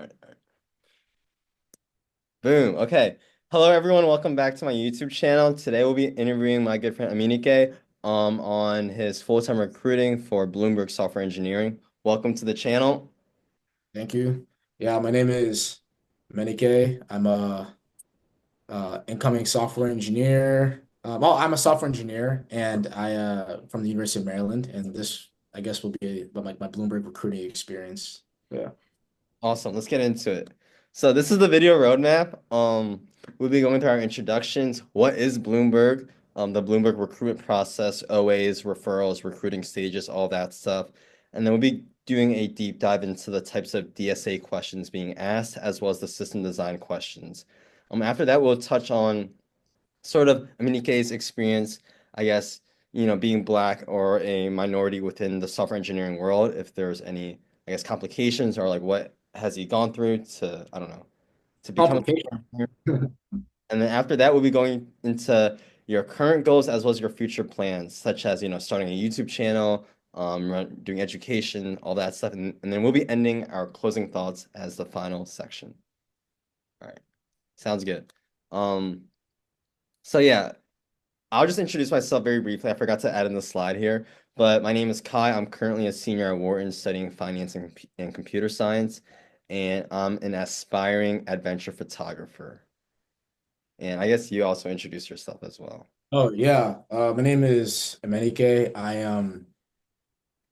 All right. Boom. Okay. Hello, everyone. Welcome back to my YouTube channel. Today we'll be interviewing my good friend Emenike on his full-time recruiting for Bloomberg Software Engineering. Welcome to the channel. Thank you. Yeah, my name is Emenike. I'm a incoming software engineer. Well, I'm a software engineer, and I from the University of Maryland. And this, I guess, will be about my Bloomberg recruiting experience. Yeah. Awesome. Let's get into it. So this is the video roadmap. We'll be going through our introductions. What is Bloomberg? The Bloomberg recruitment process, OAs, referrals, recruiting stages, all that stuff. And then we'll be doing a deep dive into the types of DSA questions being asked, as well as the system design questions. After that, we'll touch on sort of Emenike's experience, I guess, being black or a minority within the software engineering world, if there's any, I guess, complications or like what has he gone through to, I don't know, to become a software Complication. engineer. And then after that, we'll be going into your current goals as well as your future plans, such as, starting a YouTube channel, doing education, all that stuff. And then we'll be ending our closing thoughts as the final section. All right. Sounds good. Um, so yeah, I'll just introduce myself very briefly. I forgot to add in the slide here, but my name is Kai. I'm currently a senior at Wharton studying finance and computer science, and I'm an aspiring adventure photographer. And I guess you also introduce yourself as well. Oh yeah. My name is Emenike. I am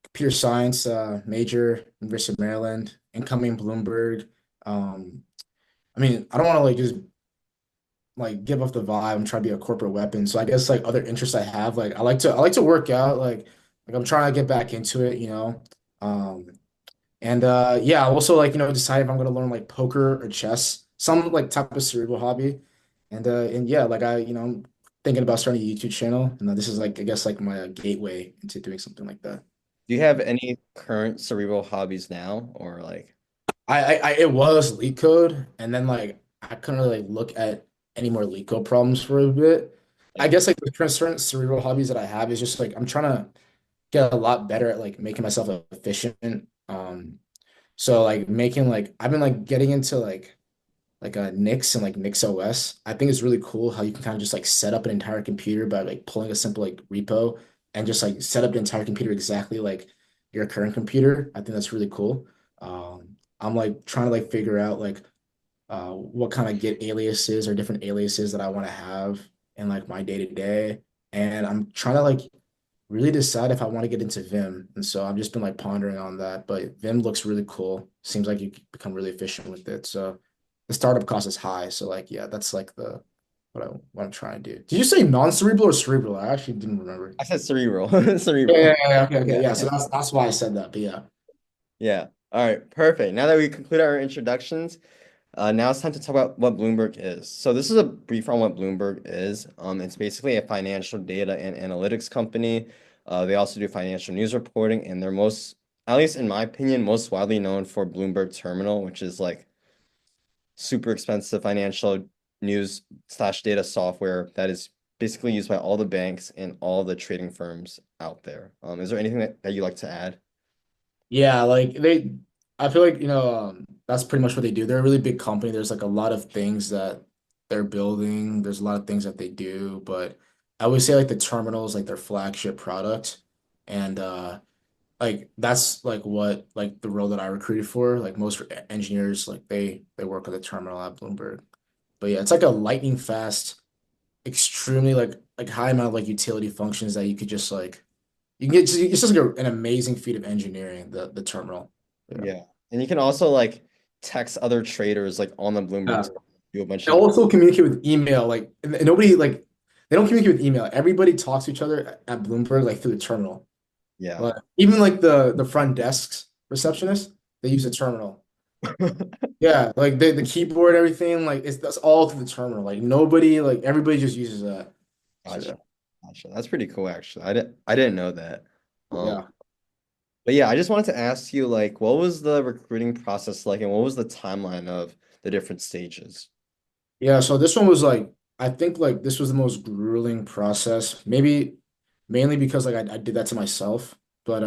computer science major, University of Maryland, incoming Bloomberg. Um, I mean, I don't want to like just like give off the vibe and try to be a corporate weapon. So I guess like other interests I have, like I like to work out, like I'm trying to get back into it. Um and yeah, I also like, decide if I'm gonna learn like poker or chess, some like type of cerebral hobby. And yeah, like I'm thinking about starting a YouTube channel, and this is like I guess like my gateway into doing something like that. Do you have any current cerebral hobbies now, or like, It was leak code, and then like I couldn't really like, look at any more leak code problems for a bit. I yeah, guess like the current certain cerebral hobbies that I have is just like I'm trying to get a lot better at like making myself efficient. So like making like I've been like getting into like a Nix and like Nix OS. I think it's really cool how you can kind of just like set up an entire computer by like pulling a simple like repo and just like set up the entire computer exactly like your current computer. I think that's really cool. I'm like trying to like figure out like what kind of Git aliases or different aliases that I want to have in like my day to day. And I'm trying to like really decide if I want to get into Vim. And so I've just been like pondering on that. But Vim looks really cool. Seems like you can become really efficient with it. So the startup cost is high. So like yeah, that's like the what I'm trying to do. Did you say non-cerebral or cerebral? I actually didn't remember. I said cerebral, Yeah, cerebral. yeah, yeah, okay, okay. Yeah. Yeah, so that's why I said that. But yeah. Yeah. All right. Perfect. Now that we conclude our introductions, now it's time to talk about what Bloomberg is. So this is a brief on what Bloomberg is. It's basically a financial data and analytics company. They also do financial news reporting, and they're most, at least in my opinion, most widely known for Bloomberg Terminal, which is like super expensive financial news slash data software that is basically used by all the banks and all the trading firms out there. Is there anything that you like to add? Yeah, like I feel like, that's pretty much what they do. They're a really big company. There's like a lot of things that they're building. There's a lot of things that they do, but I would say like the terminal is like their flagship product. And like that's like what like the role that I recruited for. Like most engineers, like they work with a terminal at Bloomberg. But yeah, it's like a lightning fast, extremely like high amount of like utility functions that you could just like you can get it's just like an amazing feat of engineering, the terminal. Yeah. Yeah. And you can also like text other traders like on the Bloomberg Yeah. side, do a bunch They of also communicate with email. Like and nobody like they don't communicate with email. Everybody talks to each other at Bloomberg like through the terminal. yeah. Like even like the front desks receptionist, they use a terminal. Yeah, like the keyboard, everything, like it's that's all through the terminal. Like nobody, like everybody just uses that. So Gotcha. Gotcha. That's pretty cool actually. I didn't know that. Um, yeah. but yeah, I just wanted to ask you like what was the recruiting process like and what was the timeline of the different stages? Yeah, so this one was like I think like this was the most grueling process. Maybe mainly because like I did that to myself. But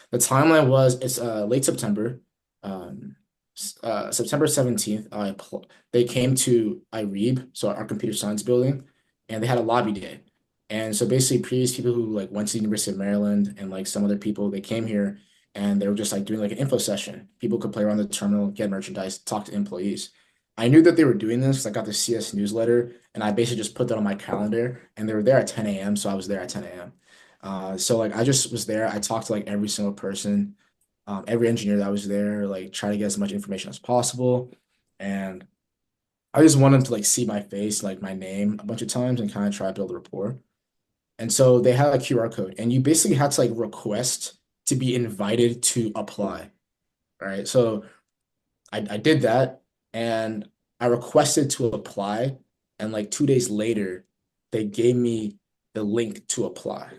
the timeline was it's late September. Um September 17th, they came to IREB, so our computer science building, and they had a lobby day. And so basically previous people who like went to the University of Maryland and like some other people, they came here and they were just like doing like an info session. People could play around the terminal, get merchandise, talk to employees. I knew that they were doing this 'cause I got the CS newsletter and I basically just put that on my calendar and they were there at 10 a.m. So I was there at 10 a.m. So like I just was there. I talked to like every single person, every engineer that was there, like try to get as much information as possible. And I just wanted them to like see my face, like my name a bunch of times and kind of try to build a rapport. And so they had a QR code and you basically had to like request to be invited to apply. Right. So I did that and I requested to apply. And like 2 days later, they gave me the link to apply.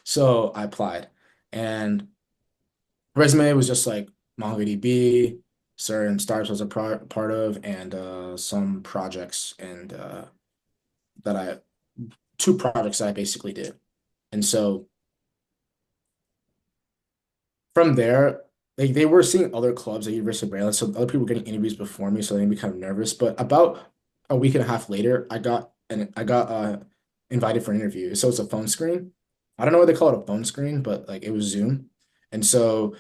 So I applied. And resume was just like MongoDB, certain startups I was a part of, and some projects and that I two projects that I basically did. And so from there, they were seeing other clubs at University of Maryland, so other people were getting interviews before me, so they made me kind of nervous. But about a week and a half later, I got invited for an interview. So it's a phone screen. I don't know what they call it a phone screen, but like it was Zoom. And so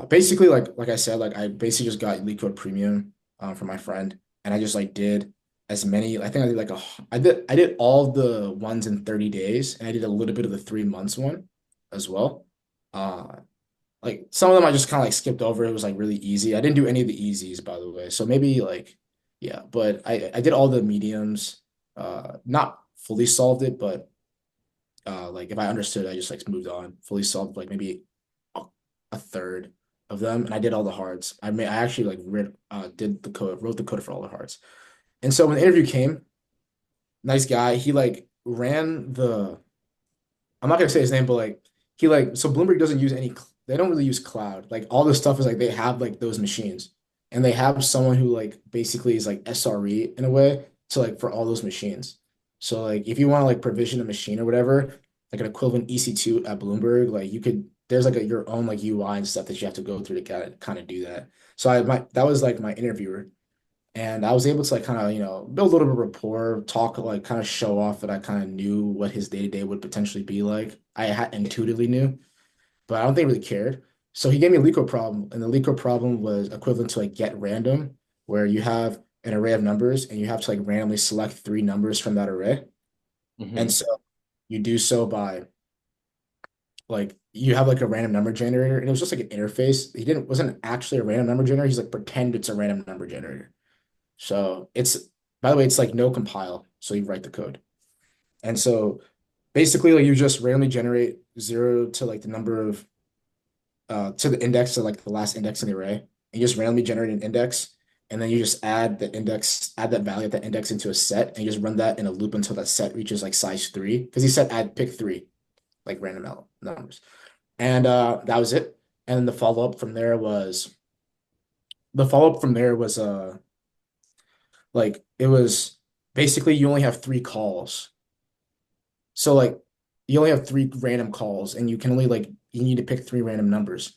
basically like I said, like I basically just got LeetCode Premium from my friend, and I just like did as many. I think I did like I did all the ones in 30 days, and I did a little bit of the 3 months one as well. Uh, like some of them I just kind of like skipped over. It was like really easy. I didn't do any of the easies, by the way. So maybe like, yeah, but I did all the mediums. Not fully solved it, but like if I understood, I just like moved on. Fully solved like maybe a, a third of them, and I did all the hards. I actually like did the code, wrote the code for all the hards. And so when the interview came, nice guy, he like ran the I'm not gonna say his name, but like he like so Bloomberg doesn't use they don't really use cloud. Like all this stuff is like they have like those machines. And they have someone who like basically is like SRE in a way to like for all those machines. So like if you want to like provision a machine or whatever, like an equivalent EC2 at Bloomberg, like you could there's like your own like UI and stuff that you have to go through to kind of do that. So that was like my interviewer. And I was able to like kind of, build a little bit of rapport, talk, like kind of show off that I kind of knew what his day-to-day would potentially be like. I had intuitively knew, but I don't think he really cared. So he gave me a LeetCode problem, and the LeetCode problem was equivalent to like get random, where you have an array of numbers and you have to like randomly select three numbers from that array. And Hmm. so you do so by like you have like a random number generator, and it was just like an interface. He didn't wasn't actually a random number generator. He's like pretend it's a random number generator. So by the way, it's like no compile. So you write the code. And so basically like you just randomly generate zero to like the number of to the index to like the last index in the array. And you just randomly generate an index. And then you just add that value of that index into a set, and you just run that in a loop until that set reaches like size three. Because he said pick three, like random numbers. And that was it. And the follow-up from there was like it was basically you only have three calls. So like you only have three random calls and you can only like you need to pick three random numbers.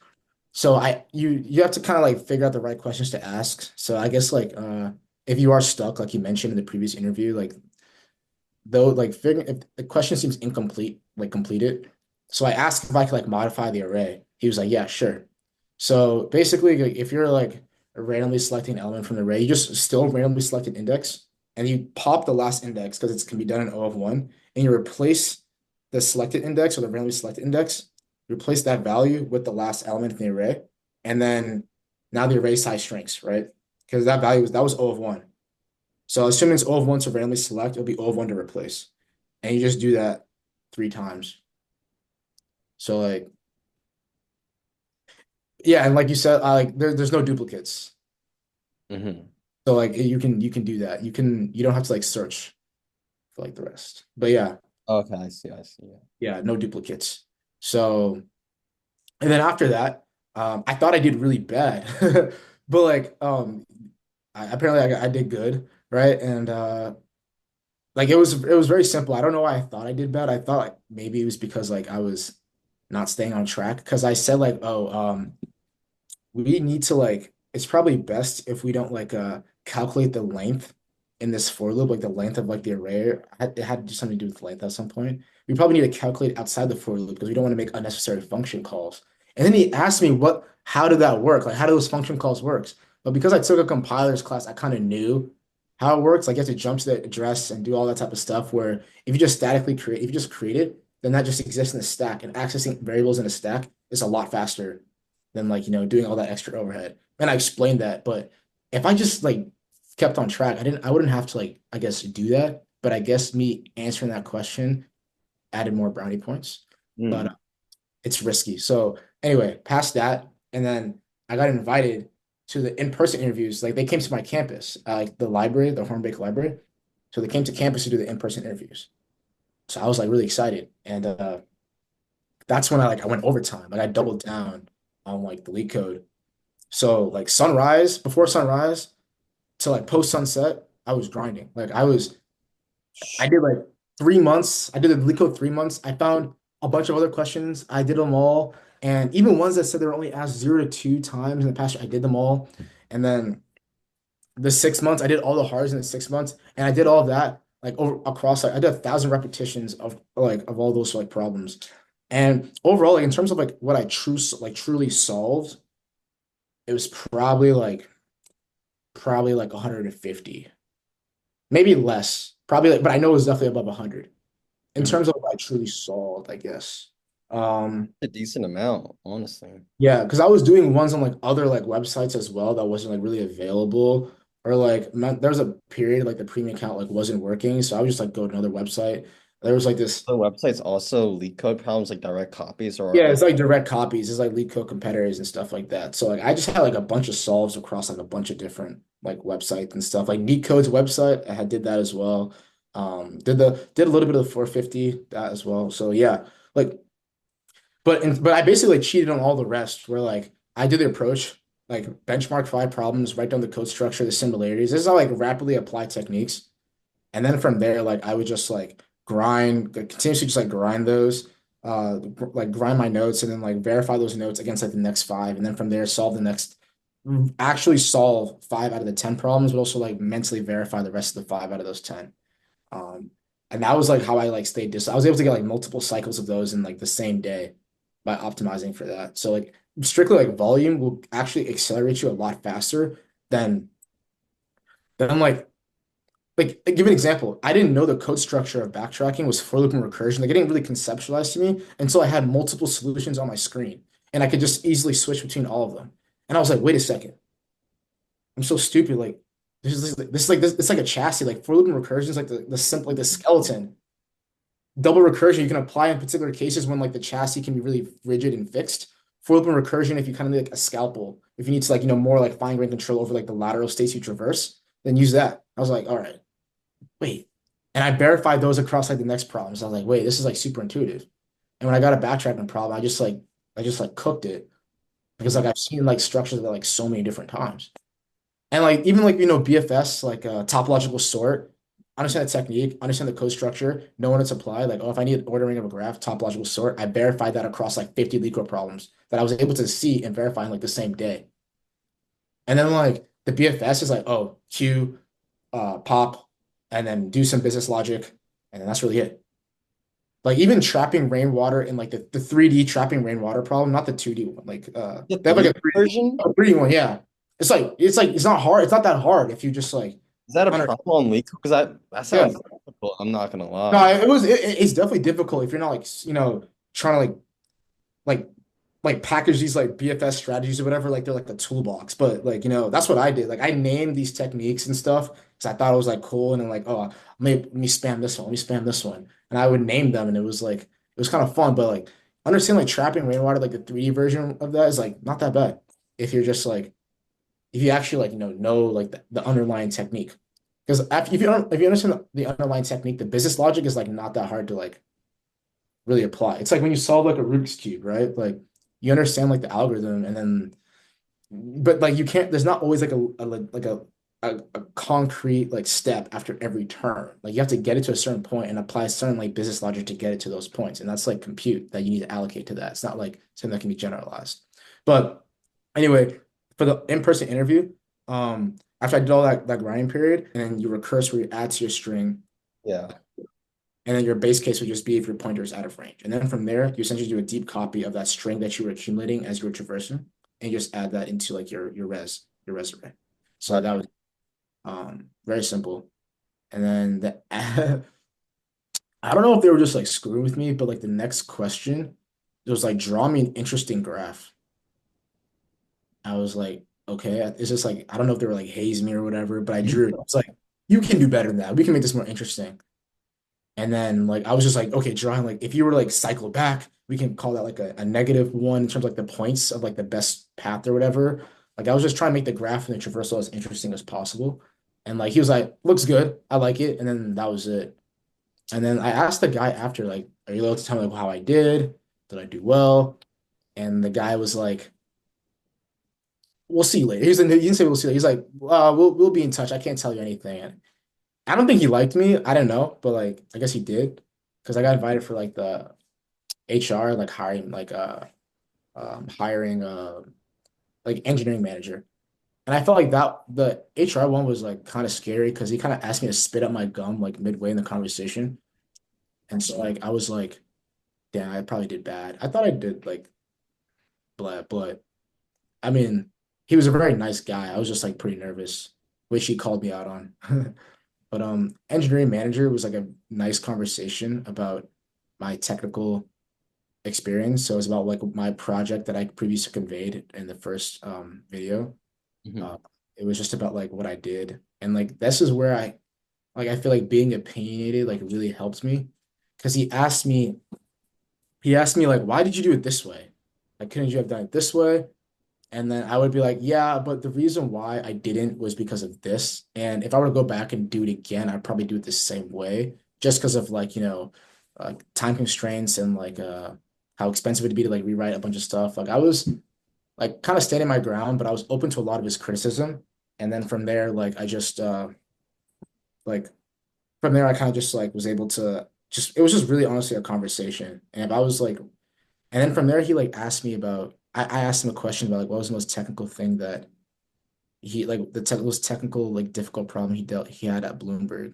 So you have to kind of like figure out the right questions to ask. So I guess like if you are stuck, like you mentioned in the previous interview, like though like figuring if the question seems incomplete, like complete it. So I asked if I could like modify the array. He was like, yeah, sure. So basically, like, if you're like randomly selecting an element from the array, you just still randomly select an index and you pop the last index because it can be done in O of one, and you replace the selected index or the randomly selected index, replace that value with the last element in the array, and then now the array size shrinks, right? Because that was O of one. So assuming it's O of one to randomly select, it'll be O of one to replace. And you just do that 3 times. So like, yeah, and like you said, there's no duplicates. Hmm. So like you can do that. You don't have to like search for like the rest. But yeah, Okay, I see, I see. Yeah. yeah, no duplicates. So and then after that, I thought I did really bad. But like apparently I did good, right? And like it was very simple. I don't know why I thought I did bad. I thought like maybe it was because like I was not staying on track because I said like, oh, we need to like it's probably best if we don't like calculate the length in this for loop, like the length of like the array. It had to do something to do with length at some point. We probably need to calculate outside the for loop because we don't want to make unnecessary function calls. And then he asked me how did that work? Like how do those function calls works? But because I took a compilers class, I kind of knew how it works. Like you have to jump to the address and do all that type of stuff where if you just statically create, if you just create it, then that just exists in the stack and accessing variables in a stack is a lot faster than like, doing all that extra overhead. And I explained that, but if I just like kept on track, I wouldn't have to like, I guess do that. But I guess me answering that question added more brownie points, but Mm. it's risky. So anyway, past that, and then I got invited to the in-person interviews. Like they came to my campus, like the library, the Hornbeck Library. So they came to campus to do the in-person interviews. So I was like really excited, and that's when I went overtime. Like I doubled down on like the lead code. So like sunrise, before sunrise to like post sunset, I was grinding. I did like 3 months. I did the lead code 3 months. I found a bunch of other questions. I did them all. And even ones that said they were only asked 0 to 2 times in the past year, I did them all. And then the 6 months, I did all the hards in the 6 months. And I did all of that like over across like I did 1,000 repetitions of all those like problems. And overall, like in terms of like what I truly solved, it was probably like 150, maybe less. Probably like, but I know it was definitely above 100 in Mhm. terms of what I truly solved, I guess. Um, A decent amount, honestly. yeah, because I was doing ones on like other like websites as well that wasn't like really available, or like there was a period like the premium account like wasn't working, so I would just like go to another website. There was like this. The website's also leak code problems, like direct copies Yeah, or it's like direct copies. It's like lead code competitors and stuff like that. So like I just had like a bunch of solves across like a bunch of different like websites and stuff. Like Neatcode's website, I had did that as well. Did a little bit of the 450 that as well. So yeah, like but I basically like cheated on all the rest where like I did the approach, like benchmark 5 problems, write down the code structure, the similarities. This is how like rapidly apply techniques. And then from there, like I would just like grind, like, continuously just like grind those, like grind my notes and then like verify those notes against like the next five. And then from there, actually solve 5 out of the 10 problems, but also like mentally verify the rest of the 5 out of those 10. Um, and that was like how I like stayed this. I was able to get like multiple cycles of those in like the same day by optimizing for that. So like strictly like volume will actually accelerate you a lot faster than than give an example. I didn't know the code structure of backtracking was for loop and recursion. Like it didn't really conceptualize to me until I had multiple solutions on my screen and I could just easily switch between all of them. And I was like, wait a second, I'm so stupid. Like this it's like a chassis. Like for loop and recursion is like the simple like the skeleton. Double recursion you can apply in particular cases when like the chassis can be really rigid and fixed. For loop and recursion, if you kind of need like a scalpel, if you need to like more like fine grained control over like the lateral states you traverse, then use that. I was like, all right. Wait. And I verified those across like the next problem. So I was like, wait, this is like super intuitive. And when I got a backtracking problem, I just like cooked it because like I've seen like structures of it like so many different times. And like even like BFS, like topological sort, understand the technique, understand the code structure, know when it's applied. Like, oh, if I need ordering of a graph, topological sort, I verified that across like 50 LeetCode problems that I was able to see and verify in like the same day. And then like the BFS is like, oh, Q, pop, and then do some business logic, and then that's really it. Like even trapping rainwater in like the 3D trapping rainwater problem, not the 2D one. Like the they have like 3D version? a 3D one, yeah. It's not hard. It's not that hard if you just like Is that a under problem on leak? Because that yeah. sounds difficult. I'm not gonna No, lie. it's definitely difficult if you're not like trying to like package these like BFS strategies or whatever, like they're like the toolbox. But like, that's what I did. Like I named these techniques and stuff because I thought it was like cool. And then like, oh, let me spam this one, let me spam this one. And I would name them and it was kind of fun. But like understand like trapping rainwater, like the 3D version of that is like not that bad if you're just like if you actually like know like the underlying technique. Because if you understand the underlying technique, the business logic is like not that hard to like really apply. It's like when you solve like a Rubik's cube, right? Like you understand like the algorithm and then but like you can't there's not always like a concrete like step after every turn. Like you have to get it to a certain point and apply certain like business logic to get it to those points. And that's like compute that you need to allocate to that. It's not like something that can be generalized. But anyway, for the in-person interview, after I did all that grinding period, and then you recurse where you add to your string, Yeah. and then your base case would just be if your pointer is out of range. And then from there, you essentially do a deep copy of that string that you were accumulating as you were traversing, and you just add that into like your resume. So that Gotcha. was very simple. And then I don't know if they were just like screwing with me, but like the next question, it was like draw me an interesting graph. I was like, okay, it's just like I don't know if they were like hazing me or whatever, but I drew it. I was like, you can do better than that. We can make this more interesting. And then like I was just like, okay, drawing like if you were to like cycle back, we can call that like a negative one in terms of like the points of like the best path or whatever. Like I was just trying to make the graph and the traversal as interesting as possible. And like he was like, looks good, I like it. And then that was it. And then I asked the guy after, like, are you able to tell me like how I did? Did I do well? And the guy was like, we'll see later. He didn't say we'll see later. He's like, we'll be in touch. I can't tell you anything. And I don't think he liked me. I don't know, but like I guess he did because I got invited for like the HR like hiring like engineering manager. And I felt like that the HR one was like kind of scary because he kind of asked me to spit up my gum like midway in the conversation. And so like I was like, damn, I probably did bad. I thought I did like but I mean, he was a very nice guy. I was just like pretty nervous, which he called me out on. But engineering manager was like a nice conversation about my technical experience. So it was about like my project that I previously conveyed in the first video. Mhm. Uh, it was just about like what I did. And like this is where I feel like being opinionated like really helped me. Because he asked me like, why did you do it this way? Like, couldn't you have done it this way? And then I would be like, yeah, but the reason why I didn't was because of this. And if I were to go back and do it again, I'd probably do it the same way, just because of like, time constraints and like how expensive it'd be to like rewrite a bunch of stuff. Like I was like kind of standing my ground, but I was open to a lot of his criticism. And then from there, like I just like from there I kind of just like was able to just it was just really honestly a conversation. And if I was like and then from there he like asked me about I asked him a question about like what was the most technical thing that he like the most technical like difficult problem he had at Bloomberg.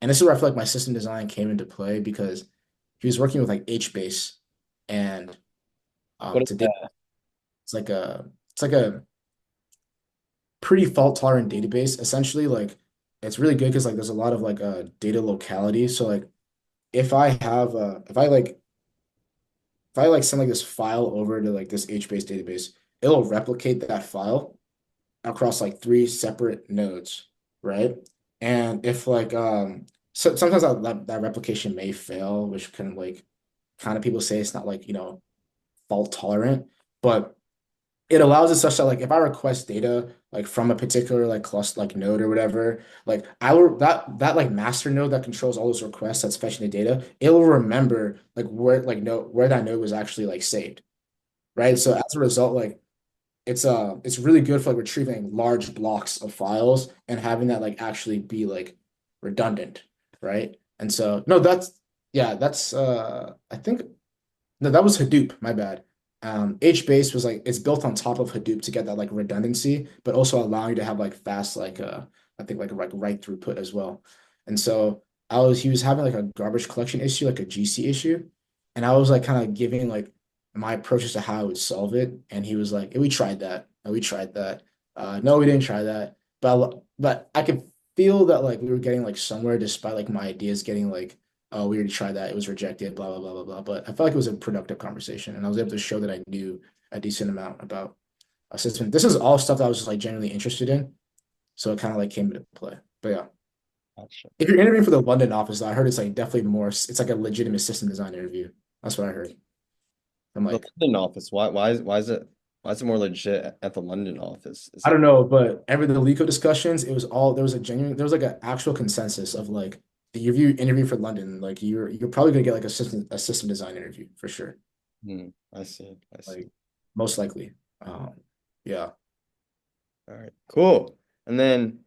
And this is where I feel like my system design came into play because he was working with like HBase and What is today that? it's like a pretty fault tolerant database. Essentially, like it's really good because like there's a lot of like data locality. So like if I have if I like send like this file over to like this HBase database, it'll replicate that file across like three separate nodes, right? And if like so sometimes that replication may fail, which can like kind of people say it's not like, fault tolerant, but it allows it such that like if I request data like from a particular like cluster like node or whatever, like I will that like master node that controls all those requests that's fetching the data, it will remember like where that node was actually like saved, right? So as a result, like it's really good for like retrieving large blocks of files and having that like actually be like redundant, right? And so no, that's I think no, that was Hadoop, my bad. HBase was like it's built on top of Hadoop to get that like redundancy, but also allow you to have like fast I think like write throughput as well. And so he was having like a garbage collection issue, like a GC issue, and I was like kind of giving like my approaches to how I would solve it, and he was like, "We tried that. We tried that. No, we didn't try that." But I could feel that like we were getting like somewhere despite like my ideas getting like oh, we already tried that. It was rejected, blah, blah, blah, blah, blah. But I felt like it was a productive conversation and I was able to show that I knew a decent amount about a system. This is all stuff that I was just like genuinely interested in. So it kind of like came into play. But yeah, Gotcha. if you're interviewing for the London office, I heard it's like definitely more, it's like a legitimate system design interview. That's what I heard. I'm The like, London office. Why is it more legit at the London office? Is I it don't know, but every the LeetCode discussions, it was all there was like an actual consensus of like the interview for London, like you're probably gonna get like a system design interview for sure. I see. I Like see. most likely. Yeah. All right. Cool. And then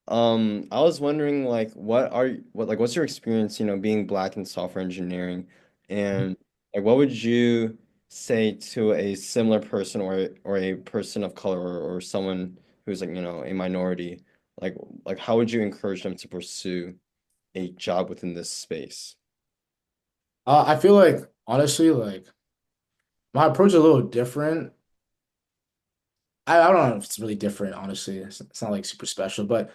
I was wondering like what's your experience, being black in software engineering and like what would you say to a similar person or a person of color or someone who's like, a minority, like how would you encourage them to pursue a job within this space? I feel like honestly, like my approach is a little different. I don't know if it's really different, honestly. It's not like super special, but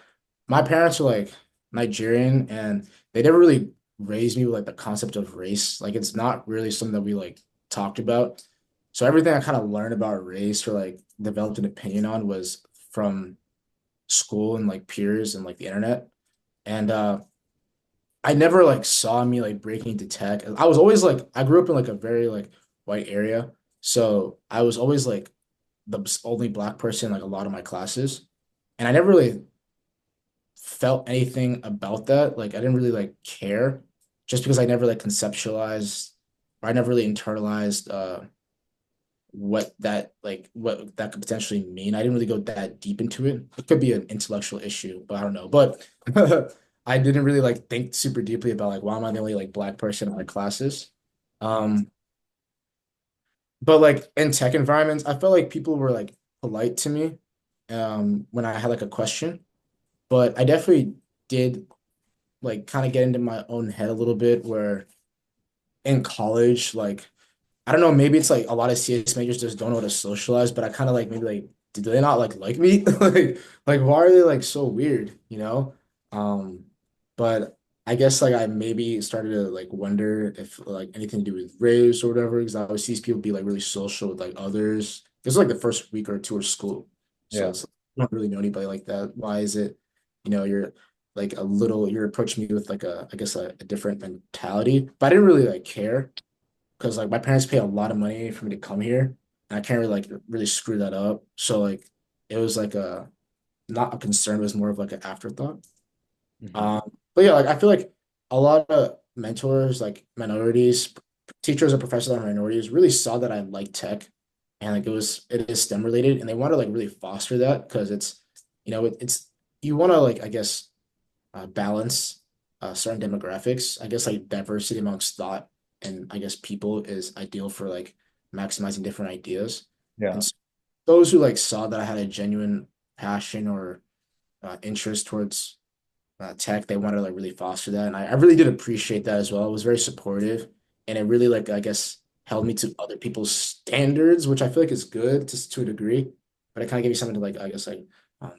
my parents are like Nigerian and they never really raised me with like the concept of race. Like it's not really something that we like talked about. So everything I kind of learned about race or like developed an opinion on was from school and like peers and like the internet. And I never like saw me like breaking into tech. I was always like I grew up in like a very like white area. So I was always like the only black person in like a lot of my classes. And I never really felt anything about that. Like I didn't really like care just because I never like conceptualized or I never really internalized what that could potentially mean. I didn't really go that deep into it. It could be an intellectual issue, but I don't know. But I didn't really like think super deeply about like why am I the only like black person in my classes. Um, but like in tech environments, I felt like people were like polite to me when I had like a question. But I definitely did like kind of get into my own head a little bit where in college, like I don't know, maybe it's like a lot of CS majors just don't know how to socialize, but I kind of like maybe like do they not like me? Like why are they like so weird, you know? But I guess like I maybe started to like wonder if like anything to do with race or whatever, because I always see these people be like really social with like others. This is like the first week or two of school. So Yeah. it's I don't really know anybody like that. Why is it, you're like a little you're approaching me with like I guess a different mentality. But I didn't really like care because like my parents pay a lot of money for me to come here, and I can't really like really screw that up. So like it was like a not a concern, it was more of like an afterthought. Hmm. But yeah, like I feel like a lot of mentors, like minorities, teachers or professors that are minorities, really saw that I like tech, and like it is STEM related, and they want to like really foster that because it's you want to like I guess balance certain demographics. I guess like diversity amongst thought and I guess people is ideal for like maximizing different ideas. Yeah. And so those who like saw that I had a genuine passion or interest towards tech, they wanted to like really foster that. And I really did appreciate that as well. It was very supportive and it really like I guess held me to other people's standards, which I feel like is good to a degree. But it kind of gave me something to like um,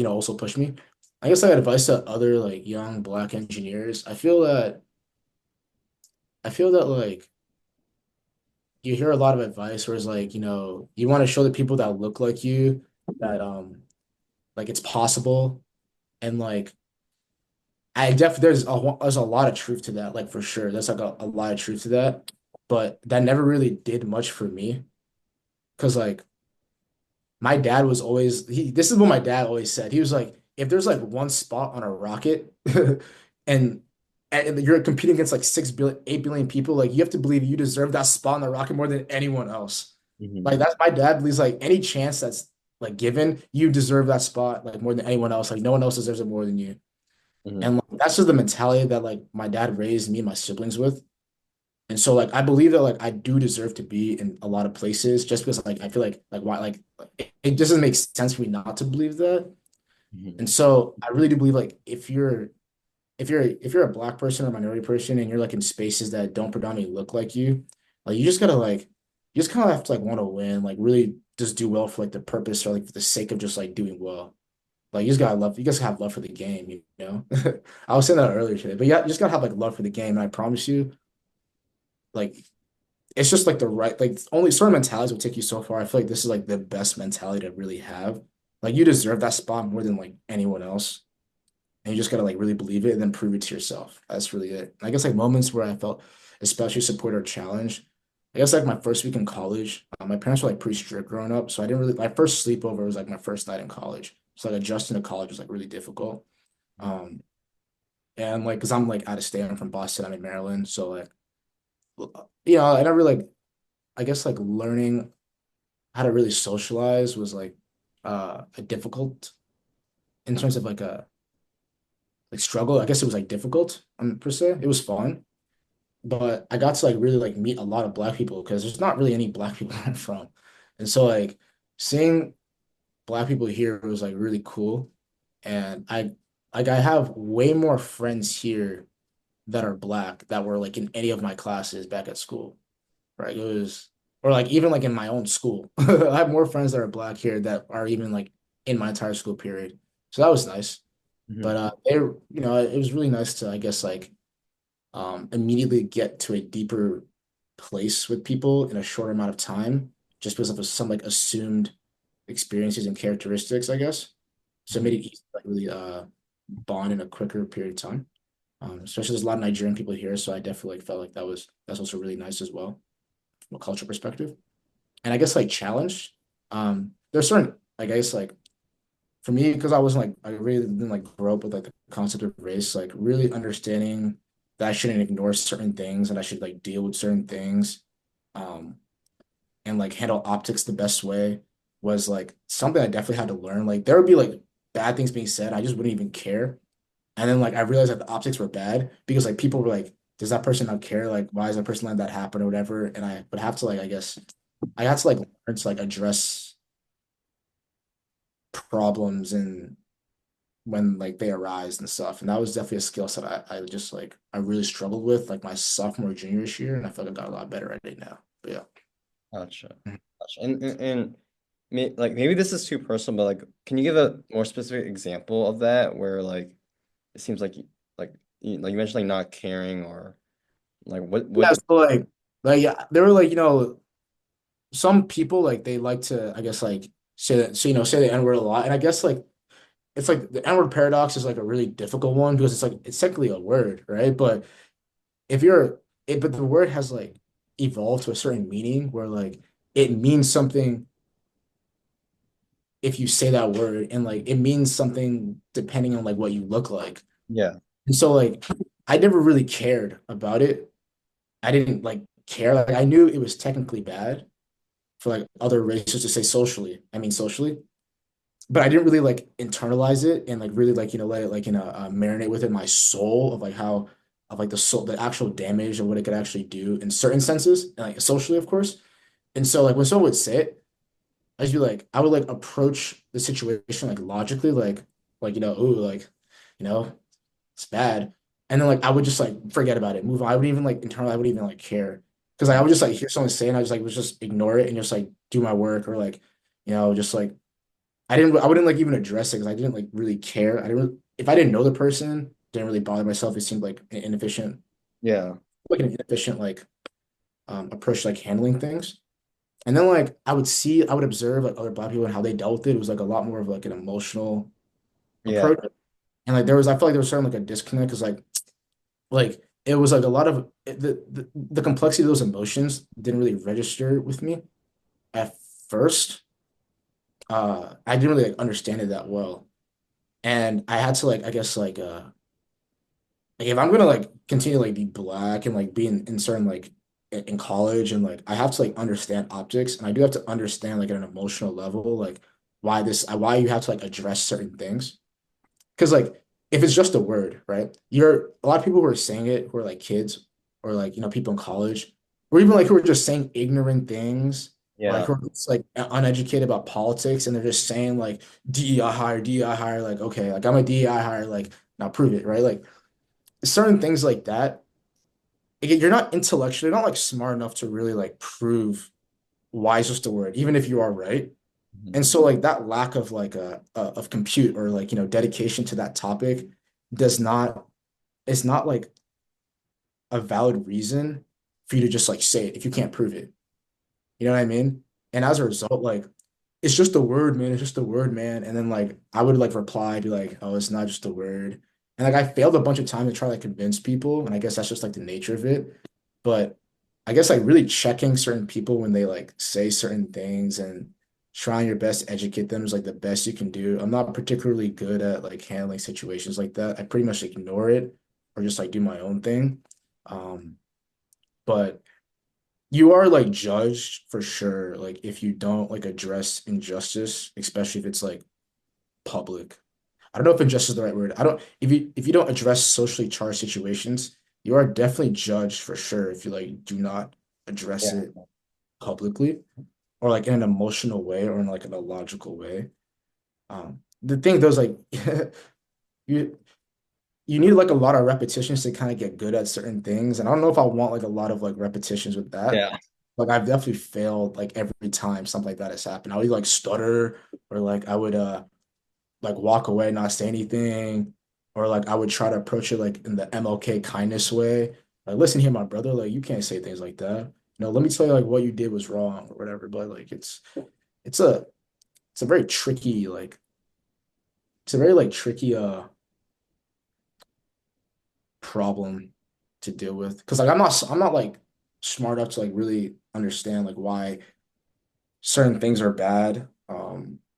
also push me. I guess I got advice to other like young black engineers. I feel that like you hear a lot of advice where it's like, you want to show the people that look like you that like it's possible. And like there's a lot of truth to that, like for sure. There's like a lot of truth to that. But that never really did much for me. Cause like my dad was always this is what my dad always said. He was like, if there's like one spot on a rocket and and you're competing against like 6 billion, 8 billion people, like you have to believe you deserve that spot on the rocket more than anyone else. Hmm. Like that's my dad believes like any chance that's like given, you deserve that spot like more than anyone else. Like no one else deserves it more than you. Hmm. And like, that's just the mentality that like my dad raised me and my siblings with. And so like I believe that like I do deserve to be in a lot of places just because like I feel like why like it just doesn't make sense for me not to believe that. Hmm. And so I really do believe like if you're a black person or minority person and you're like in spaces that don't predominantly look like you just gotta like you just kind of have to like want to win, like really just do well for like the purpose or like for the sake of just like doing well. Like you just have love for the game, you know? I was saying that earlier today, but yeah, you just gotta have like love for the game. And I promise you, like it's just like the right, like only certain mentalities will take you so far. I feel like this is like the best mentality to really have. Like you deserve that spot more than like anyone else. And you just gotta like really believe it and then prove it to yourself. That's really it. And I guess like moments where I felt especially support or challenged. I guess like my first week in college, my parents were like pretty strict growing up, so I didn't really. My first sleepover was like my first night in college, so like adjusting to college was like really difficult. Um, and like because I'm like out of state, I'm from Boston, I'm in Maryland, so like I never like I guess like learning how to really socialize was like a difficult in terms of like a like struggle. I guess it was like difficult per se. It was fun, but I got to like really like meet a lot of black people because there's not really any black people where I'm from. And so like seeing black people here was like really cool. And I have way more friends here that are black that were like in any of my classes back at school. Right. It was or like even like in my own school. I have more friends that are black here that are even like in my entire school period. So that was nice. But Mhm. it was really nice to I guess like immediately get to a deeper place with people in a short amount of time just because of some like assumed experiences and characteristics, I guess. So it made Mhm. it easy to like really bond in a quicker period of time. Especially there's a lot of Nigerian people here, so I definitely like, felt like that's also really nice as well from a culture perspective. And I guess like challenge, there's certain I guess like for me because I wasn't like I really didn't like grow up with like the concept of race, like really understanding that I shouldn't ignore certain things and I should like deal with certain things, um, and like handle optics the best way was like something I definitely had to learn. Like there would be like bad things being said, I just wouldn't even care. And then like I realized that the optics were bad because like people were like, does that person not care? Like why is that person letting that happen or whatever? And I would have to like I guess I had to like learn to like address problems and when like they arise and stuff. And that was definitely a skill set I just like I really struggled with like my sophomore junior year, and I feel like I got a lot better at it now. But yeah. Gotcha. Mhm. Gotcha. And like maybe this is too personal, but like, can you give a more specific example of that where like it seems like like like you mentioned like not caring or like Yeah, what so like yeah, there were like, some people like they like to, I guess like say that so say the N-word a lot. And I guess like it's like the N-word paradox is like a really difficult one because it's like it's technically a word, right? But if you're it, but the word has like evolved to a certain meaning where like it means something if you say that word and like it means something depending on like what you look like. yeah. And so like I never really cared about it. I didn't like care. Like I knew it was technically bad for like other races to say socially. I mean socially, but I didn't really like internalize it and like really like let it like marinate within my soul of like how of like the actual damage of what it could actually do in certain senses and like socially of course. And so like when someone would say it, I'd be like I would like approach the situation like logically like ooh like you know it's bad. And then like I would just like forget about it, move on. I wouldn't even like internally, I wouldn't even like care. Because like, I would just like hear someone say and I just like would just ignore it and just like do my work or like, just like I wouldn't like even address it because I didn't like really care. I didn't really, if I didn't know the person, didn't really bother myself. It seemed like an inefficient, Yeah. like an inefficient like approach to like handling things. And then like I would observe like other black people and how they dealt with it. It was like a lot more of like an emotional Yeah. approach. And like I felt like there was certain like a disconnect because like it was like a lot of the complexity of those emotions didn't really register with me at first. I didn't really like understand it that well, and I had to like I guess like if I'm gonna like continue to like be black and like be in certain like in college and like I have to like understand optics and I do have to understand like at an emotional level like why you have to like address certain things. Because like if it's just a word, right? You're a lot of people who are saying it who are like kids or like people in college, or even like who are just saying ignorant things, or like Yeah. who are just like uneducated about politics and they're just saying like DEI hire, like okay, like I'm a DEI hire, like now prove it, right? Like certain things like that. Again, you're not intellectually, you're not like smart enough to really like prove why is just a word, even if you are right. Mhm. And so like that lack of like of compute or like dedication to that topic does not it's not like a valid reason for you to just like say it if you can't prove it. You know what I mean? And as a result, like it's just a word, man. It's just a word, man. And then like I would like reply, be like, oh, it's not just a word. And like I failed a bunch of times to try to like convince people, and I guess that's just like the nature of it. But I guess like really checking certain people when they like say certain things and trying your best to educate them is like the best you can do. I'm not particularly good at like handling situations like that. I pretty much ignore it or just like do my own thing. Um, but you are like judged for sure, like if you don't like address injustice, especially if it's like public. I don't know if injustice is the right word. I don't if you don't address socially charged situations, you are definitely judged for sure if you like do not address Yeah. it publicly or like in an emotional way or in like in a logical way. The thing though is like you you need like a lot of repetitions to kind of get good at certain things. And I don't know if I want like a lot of like repetitions with that. Yeah. Like I've definitely failed like every time something like that has happened. I would like stutter or like I would like walk away, not say anything, or like I would try to approach it like in the MLK kindness way. Like, listen here, my brother, like you can't say things like that. No, let me tell you like what you did was wrong or whatever. But like it's a it's a very tricky like it's a very like tricky problem to deal with because like I'm not like smart enough to like really understand like why certain things are bad.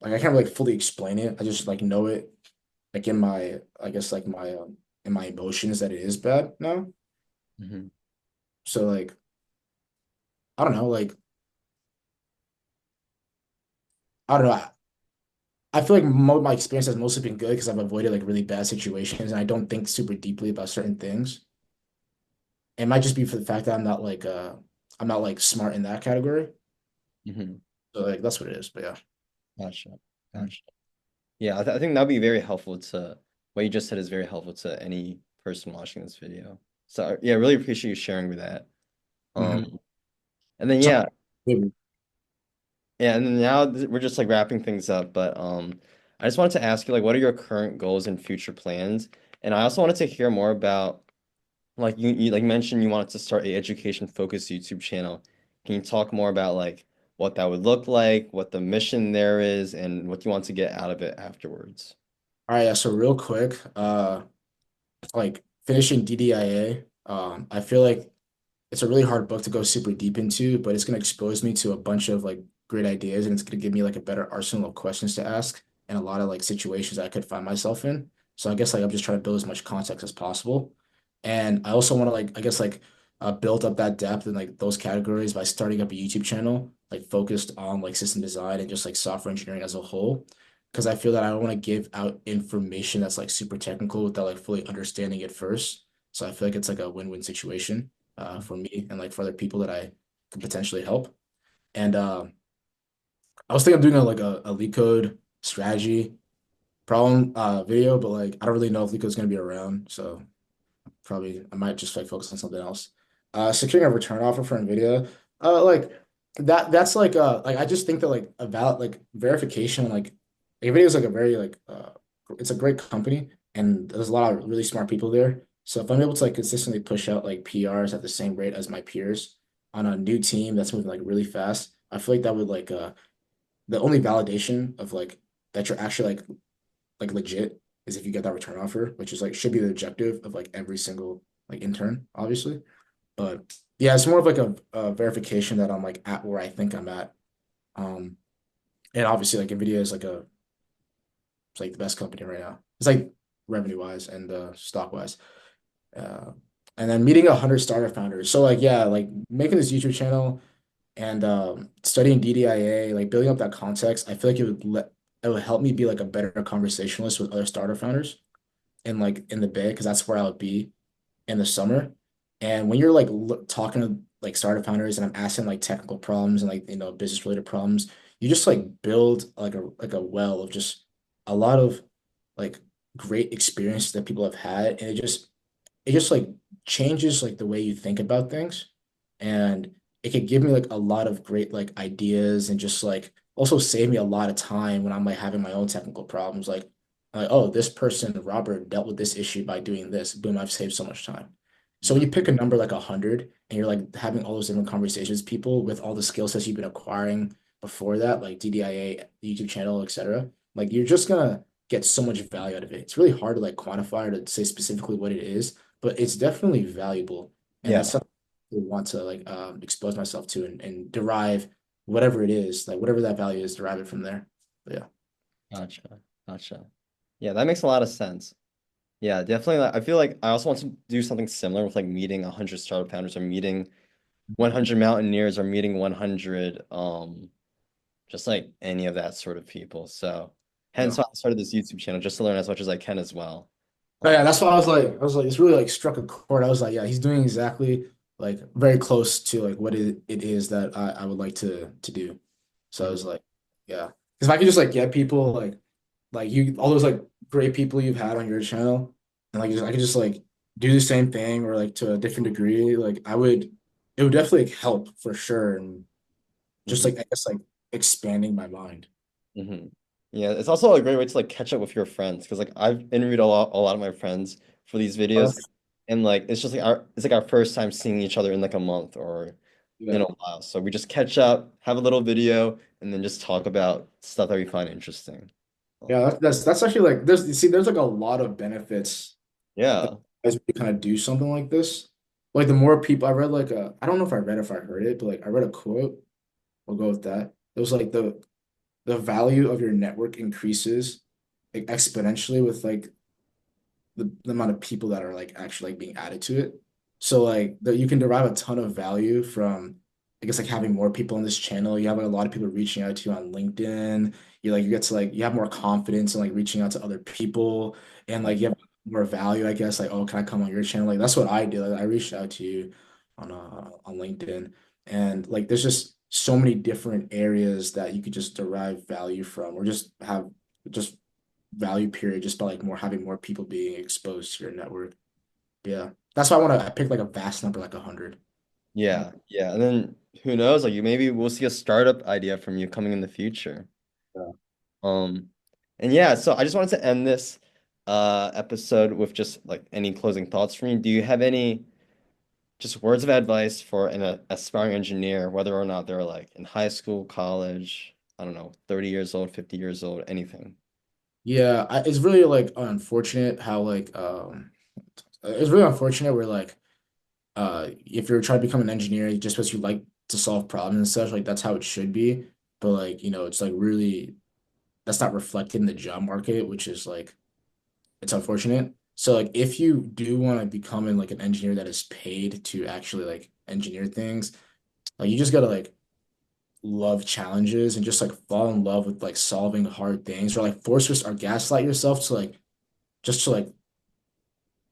Like I can't like fully explain it. I just like know it like in my I guess like my in my emotions that it is bad now. Hmm. So like I don't know, like I don't know. I feel like mo my experience has mostly been good because I've avoided like really bad situations and I don't think super deeply about certain things. It might just be for the fact that I'm not like smart in that category. Hmm. So like that's what it is. But yeah. Gotcha. Mm. Gotcha. Yeah, I think that'd be very helpful to what you just said is very helpful to any person watching this video. So yeah, I really appreciate you sharing with that. Mhm. And then So yeah, yeah, and then now we're just like wrapping things up, but I just wanted to ask you like what are your current goals and future plans? And I also wanted to hear more about like you like mentioned you wanted to start a education focused YouTube channel. Can you talk more about like what that would look like, what the mission there is, and what you want to get out of it afterwards? all right, yeah, so real quick, like finishing DDIA, I feel like it's a really hard book to go super deep into, but it's going to expose me to a bunch of like great ideas and it's going to give me like a better arsenal of questions to ask and a lot of like situations I could find myself in. So I guess like I'm just trying to build as much context as possible. And I also want to like I guess like build up that depth in like those categories by starting up a YouTube channel like focused on like system design and just like software engineering as a whole. Because I feel that I don't want to give out information that's like super technical without like fully understanding it first. So I feel like it's like a win-win situation for me and like for other people that I could potentially help. And I was thinking of doing a leak code strategy problem video, but like I don't really know if leak code is gonna be around, so probably I might just like focus on something else. Securing a return offer for NVIDIA, like that's like I just think that like a valid like verification like NVIDIA is like a very like it's a great company and there's a lot of really smart people there. So if I'm able to like consistently push out like PRs at the same rate as my peers on a new team that's moving like really fast, I feel like that would like the only validation of like that you're actually like legit is if you get that return offer, which is like should be the objective of like every single like intern, obviously. But yeah, it's more of like a verification that I'm like at where I think I'm at. Um, and obviously like Nvidia is like a it's like the best company right now. It's like revenue wise and stock wise. Uh, and then meeting 100 startup founders. So like yeah, like making this YouTube channel and studying DDIA, like building up that context, I feel like it would help me be like a better conversationalist with other startup founders in like in the Bay because that's where I would be in the summer. And when you're like talking to like startup founders and I'm asking like technical problems and like business related problems, you just like build like a well of just a lot of like great experience that people have had, and it just like changes like the way you think about things, and it could give me like a lot of great like ideas and just like also save me a lot of time when I'm like having my own technical problems like oh this person Robert dealt with this issue by doing this, boom, I've saved so much time. So when you pick a number like 100 and you're like having all those different conversations with people with all the skill sets you've been acquiring before that, like DDIA, YouTube channel, etc., like you're just gonna get so much value out of it. It's really hard to like quantify or to say specifically what it is, but it's definitely valuable. And that's Yeah, something I want to like expose myself to and derive whatever it is, like whatever that value is, derive it from there. But yeah. gotcha. Gotcha. Yeah, that makes a lot of sense. Yeah, definitely. Like, I feel like I also want to do something similar with like meeting 100 startup founders or meeting 100 mountaineers or meeting 100 just like any of that sort of people. So hence Yeah. why I started this YouTube channel just to learn as much as I can as well. Oh, yeah, that's why I was like, it's really like struck a chord. I was like, yeah, he's doing exactly like very close to like what it is that I would like to do. So I Mhm, was like, yeah, because if I could just like get people like you all those like great people you've had on your channel, and like just, I could just like do the same thing or like to a different degree, like it would definitely like, help for sure, and just mhm, like I guess like expanding my mind. mhm. Yeah, it's also a great way to like catch up with your friends because like I've interviewed a lot of my friends for these videos, and like it's just like our first time seeing each other in like a month or in Yeah. a while. So we just catch up, have a little video, and then just talk about stuff that we find interesting. Yeah, that's actually like there's you see there's like a lot of benefits Yeah. as we kind of do something like this. Like the more people I read like I don't know if I read it, if I heard it, but like I read a quote. We'll go with that. It was like the value of your network increases like exponentially with like the amount of people that are like actually like being added to it. So like that you can derive a ton of value from I guess like having more people on this channel. You have like a lot of people reaching out to you on LinkedIn. You get to like you have more confidence in like reaching out to other people and like you have more value, I guess. Like, oh, can I come on your channel? Like that's what I did. Like, I reached out to you on LinkedIn. And like there's just so many different areas that you could just derive value from or just have just value period just by like more having more people being exposed to your network. Yeah. That's why I pick like a vast number like 100. Yeah, yeah. And then who knows, like you maybe we'll see a startup idea from you coming in the future. Yeah. Um, and yeah, so I just wanted to end this episode with just like any closing thoughts from you. Do you have any just words of advice for an aspiring engineer, whether or not they're like in high school, college, I don't know, 30 years old, 50 years old, anything? Yeah, it's really like unfortunate how like it's really unfortunate where like if you're trying to become an engineer just because you like to solve problems and such, like that's how it should be. But like, it's like really that's not reflected in the job market, which is like it's unfortunate. So like if you do want to become like an engineer that is paid to actually like engineer things, like you just gotta like love challenges and just like fall in love with like solving hard things or like force or gaslight yourself to like just to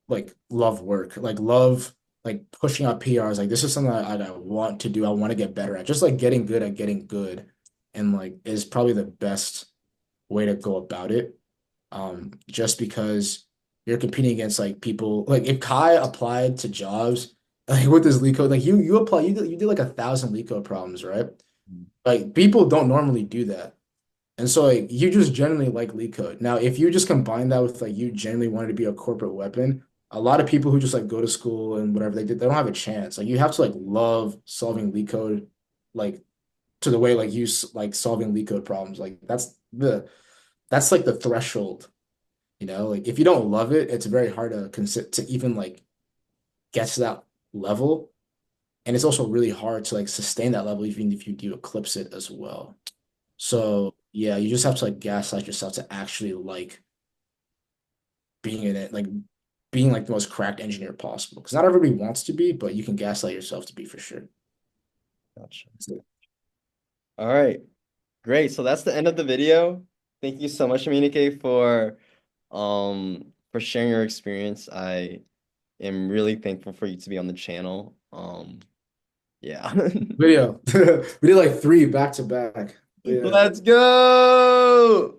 like love work, like love like pushing out PRs. Like this is something I want to do. I want to get better at. Just like getting good at getting good, and like is probably the best way to go about it. Just because you're competing against like people like if Kai applied to jobs like with this leak code, like you did like 1,000 leak code problems, right? Like people don't normally do that. And so like you just generally like leak code. Now, if you just combine that with like you genuinely wanted to be a corporate weapon, a lot of people who just like go to school and whatever they did, they don't have a chance. Like you have to like love solving leak code like to the way like like solving leak code problems. Like that's like the threshold, Like if you don't love it, it's very hard to consider to even like get to that level. And it's also really hard to like sustain that level even if you do eclipse it as well. So yeah, you just have to like gaslight yourself to actually like being in it, like being like the most cracked engineer possible. Because not everybody wants to be, but you can gaslight yourself to be for sure. Gotcha. So, All right, great. So that's the end of the video. Thank you so much, Emenike, for sharing your experience. I am really thankful for you to be on the channel. Yeah. video. We did like three back to back. But yeah. Let's go.